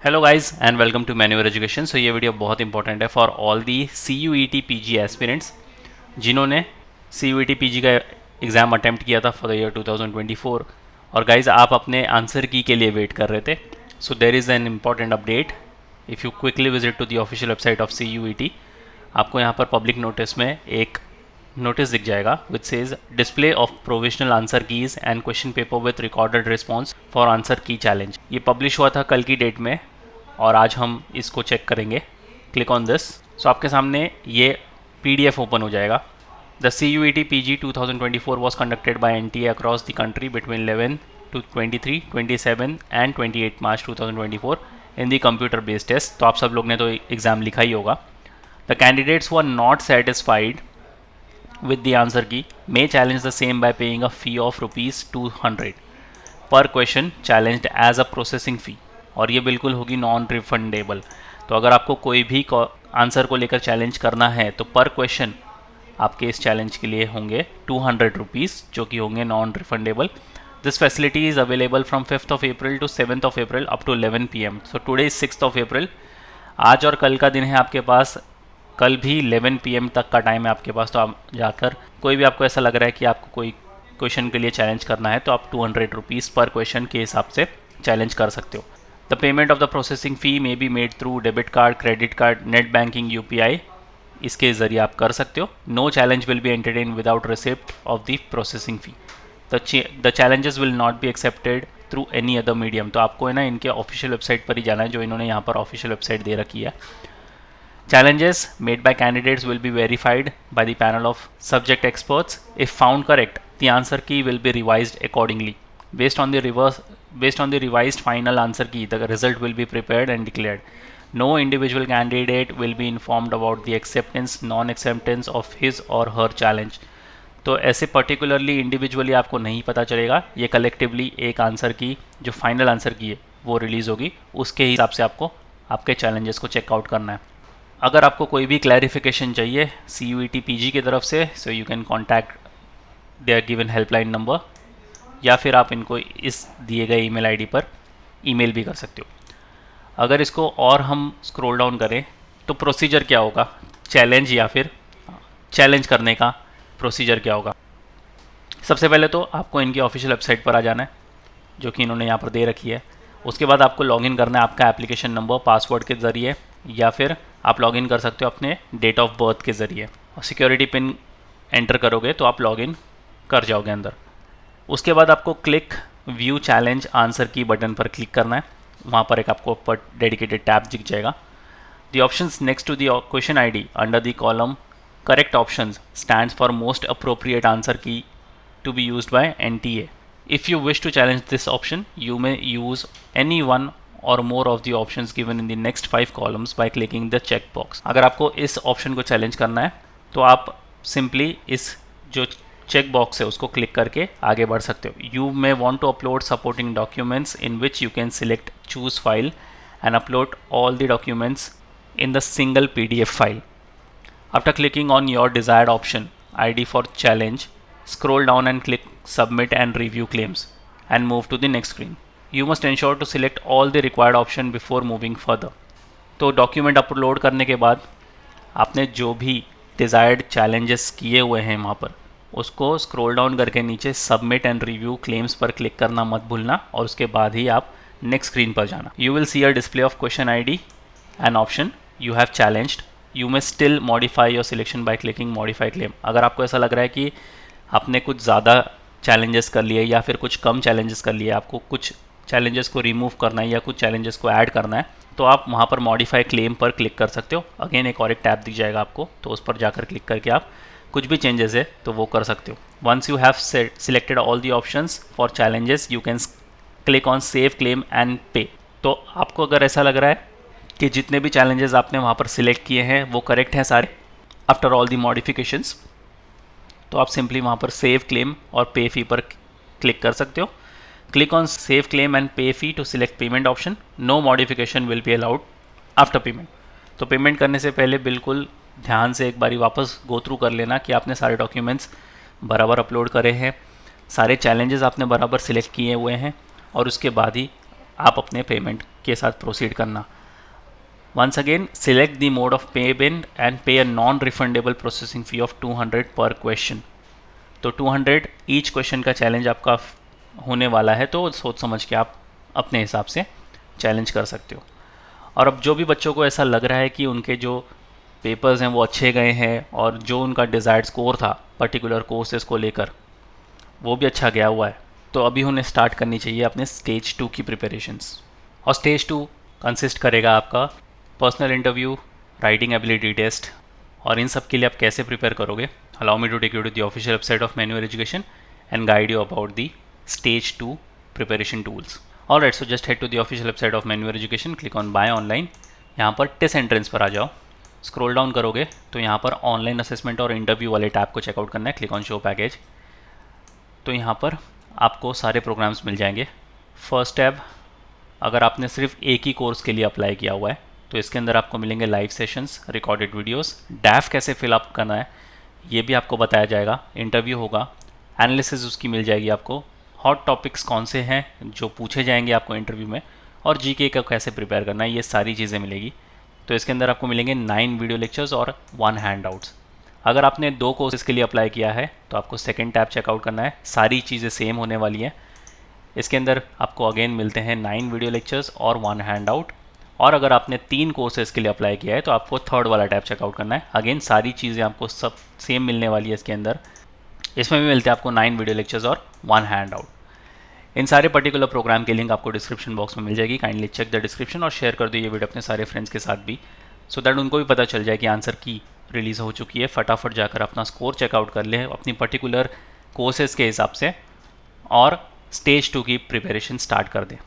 Hello guys and welcome to मैन्यूअर education. So ये video बहुत इंपॉर्टेंट है for all the CUET PG aspirants जिन्होंने CUET PG का एग्ज़ाम अटेम्प्ट किया था फॉर द ईयर 2024। और गाइस आप अपने आंसर की के लिए वेट कर रहे थे। So there is an important update. If you quickly visit to the official website of CUET, आपको यहाँ पर पब्लिक नोटिस में एक नोटिस दिख जाएगा which says display of provisional answer keys and question paper with recorded response for answer की challenge. ये publish हुआ था कल की डेट में और आज हम इसको चेक करेंगे। Click on this. सो आपके सामने ये PDF ओपन हो जाएगा। The CUET PG 2024 was conducted by NTA across the country between 11 to 23, 27 and 28 March 2024 in the computer based test। तो आप सब लोग ने तो एग्ज़ाम लिखा ही होगा। The candidates who are not satisfied with the answer key may challenge the same by paying a fee of ₹200 per question challenged as a processing fee। और ये बिल्कुल होगी नॉन रिफंडेबल। तो अगर आपको कोई भी आंसर को लेकर चैलेंज करना है तो पर क्वेश्चन आपके इस चैलेंज के लिए होंगे ₹200 जो कि होंगे non refundable. This facility is available from 5th of April to 7th of April up to 11 PM। So today is 6th of April। आज और कल का दिन है आपके पास। कल भी 11 PM तक का टाइम है आपके पास। तो आप जाकर कोई भी आपको ऐसा लग रहा है कि आपको कोई क्वेश्चन के लिए चैलेंज करना है तो आप ₹200 पर क्वेश्चन के हिसाब से चैलेंज कर सकते हो। The payment of the processing fee may be made through debit card, credit card, net banking, UPI, इसके ज़रिए आप कर सकते हो। No challenge will be entertain without receipt of the processing fee. The challenges will not be accepted through any other medium. तो आपको है ना इनके ऑफिशियल वेबसाइट पर ही जाना है जो इन्होंने यहाँ पर ऑफिशियल वेबसाइट दे रखी है। Challenges made by candidates will be verified by the panel of subject experts. If found correct, the answer key will be revised accordingly. Based on the revised final answer key, the result will be prepared and declared. No individual candidate will be informed about the acceptance, non-acceptance of his or her challenge. तो ऐसे particularly individually आपको नहीं पता चलेगा। ये collectively एक answer की जो फाइनल आंसर की है वो रिलीज़ होगी, उसके हिसाब से आपको आपके चैलेंजेस को चेकआउट करना है। अगर आपको कोई भी क्लैरिफिकेशन चाहिए CUET PG की तरफ से, so you can contact their given helpline number, या फिर आप इनको इस दिए गए ईमेल आईडी पर ईमेल भी कर सकते हो। अगर इसको और हम स्क्रॉल डाउन करें तो प्रोसीजर क्या होगा, चैलेंज या फिर चैलेंज करने का प्रोसीजर क्या होगा। सबसे पहले तो आपको इनकी ऑफिशियल वेबसाइट पर आ जाना है जो कि इन्होंने यहाँ पर दे रखी है। उसके बाद आपको लॉगिन करना है आपका एप्लीकेशन नंबर, पासवर्ड के ज़रिए, या फिर आप लॉगिन कर सकते हो अपने डेट ऑफ बर्थ के ज़रिए। और सिक्योरिटी पिन एंटर करोगे तो आप लॉगिन कर जाओगे अंदर। उसके बाद आपको क्लिक व्यू चैलेंज आंसर की बटन पर क्लिक करना है। वहाँ पर एक आपको ऊपर डेडिकेटेड टैब दिख जाएगा। The options next to the question ID under the column correct options stands for most appropriate answer की to be used by NTA. If you wish to challenge this option, you may use any one or more of the options given in the next 5 columns by clicking the check box. अगर आपको इस option को challenge करना है तो आप simply इस जो चेक बॉक्स है उसको क्लिक करके आगे बढ़ सकते हो। You may want to upload supporting documents in which you can select choose file and upload all the documents in the single PDF file. After clicking on your desired option ID for challenge, scroll down and click submit and review claims and move to the next screen. You must ensure to select all the required option before moving further. तो document upload करने के बाद आपने जो भी desired challenges किए हुए हैं वहाँ पर उसको स्क्रॉल डाउन करके नीचे सबमिट एंड रिव्यू क्लेम्स पर क्लिक करना मत भूलना, और उसके बाद ही आप नेक्स्ट स्क्रीन पर जाना। You will see a display of question ID and option you have challenged. You may still modify your selection by clicking modify claim. अगर आपको ऐसा लग रहा है कि आपने कुछ ज़्यादा चैलेंजेस कर लिए या फिर कुछ कम चैलेंजेस कर लिए, आपको कुछ चैलेंजेस को रिमूव करना है या कुछ चैलेंजेस को ऐड करना है, तो आप वहाँ पर मॉडिफाई क्लेम पर क्लिक कर सकते हो। अगेन एक और एक टैब दिख जाएगा आपको, तो उस पर जाकर क्लिक करके आप कुछ भी चेंजेस है तो वो कर सकते हो। Once you have selected all the options for challenges you can click on save claim and pay. तो आपको अगर ऐसा लग रहा है कि जितने भी चैलेंजेस आपने वहाँ पर सिलेक्ट किए हैं वो करेक्ट हैं सारे आफ्टर ऑल दी मॉडिफिकेशंस, तो आप सिंपली वहाँ पर सेव क्लेम और पे फी पर क्लिक कर सकते हो। Click on save claim and pay fee to select payment option. No modification will be allowed after payment. तो पेमेंट करने से पहले बिल्कुल ध्यान से एक बारी वापस गो थ्रू कर लेना कि आपने सारे डॉक्यूमेंट्स बराबर अपलोड करे हैं, सारे चैलेंजेस आपने बराबर सिलेक्ट किए हुए हैं, और उसके बाद ही आप अपने पेमेंट के साथ प्रोसीड करना। Once again select the mode of payment and pay a non refundable processing fee of 200 per question. तो 200 ईच क्वेश्चन का चैलेंज आपका होने वाला है, तो सोच समझ के आप अपने हिसाब से चैलेंज कर सकते हो। और अब जो भी बच्चों को ऐसा लग रहा है कि उनके जो पेपर्स हैं वो अच्छे गए हैं और जो उनका डिज़ायर्ड स्कोर था पर्टिकुलर कोर्सेज को लेकर वो भी अच्छा गया हुआ है, तो अभी उन्हें स्टार्ट करनी चाहिए अपने स्टेज 2 की प्रिपरेशंस। और स्टेज 2 कंसिस्ट करेगा आपका personal interview, writing ability test, और इन सब के लिए आप कैसे प्रिपेयर करोगे। Allow me to take you to the official website of manual education and guide you about the stage 2 preparation tools. Alright, so just head to the official website of manual education, click on buy online. यहाँ पर test entrance पर आ जाओ, scroll down करोगे तो यहाँ पर online assessment और interview वाले टैब को चेकआउट करना है। Click on show package. तो यहाँ पर आपको सारे प्रोग्राम्स मिल जाएंगे। फर्स्ट टैब, अगर आपने सिर्फ एक ही कोर्स के लिए अप्लाई किया हुआ है तो इसके अंदर आपको मिलेंगे लाइव सेशंस, रिकॉर्डेड वीडियोस, डैफ कैसे फिलअप करना है ये भी आपको बताया जाएगा, इंटरव्यू होगा, एनालिसिस उसकी मिल जाएगी आपको, हॉट टॉपिक्स कौन से हैं जो पूछे जाएंगे आपको इंटरव्यू में, और जीके का कैसे प्रिपेयर करना है, ये सारी चीज़ें मिलेगी। तो इसके अंदर आपको मिलेंगे 9 वीडियो लेक्चर्स और 1 हैंडआउट्स। अगर आपने 2 कोर्सेज के लिए अप्लाई किया है तो आपको सेकंड टैब चेकआउट करना है, सारी चीज़ें सेम होने वाली हैं। इसके अंदर आपको अगेन मिलते हैं 9 वीडियो लेक्चर्स और 1 हैंडआउट। और अगर आपने 3 कोर्सेज के लिए अप्लाई किया है तो आपको थर्ड वाला टैब चेकआउट करना है। अगेन सारी चीज़ें आपको सब सेम मिलने वाली है इसके अंदर। इसमें भी मिलते हैं आपको 9 वीडियो लेक्चर्स और 1 हैंडआउट। इन सारे पर्टिकुलर प्रोग्राम की लिंक आपको डिस्क्रिप्शन बॉक्स में मिल जाएगी। काइंडली चेक द डिस्क्रिप्शन और शेयर कर दो ये वीडियो अपने सारे फ्रेंड्स के साथ भी, सो दैट उनको भी पता चल जाए कि आंसर की रिलीज़ हो चुकी है। फटाफट जाकर अपना स्कोर चेकआउट कर ले अपनी पर्टिकुलर कोर्सेज के हिसाब से और स्टेज 2 की प्रिपरेशन स्टार्ट कर दें।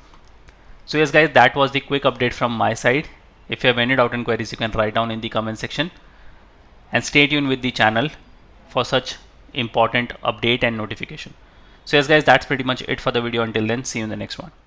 So yes guys, that was the quick update from my side. If you have any doubt and queries, you can write down in the comment section and stay tuned with the channel for such important update and notification. So yes guys, that's pretty much it for the video. Until then, see you in the next one.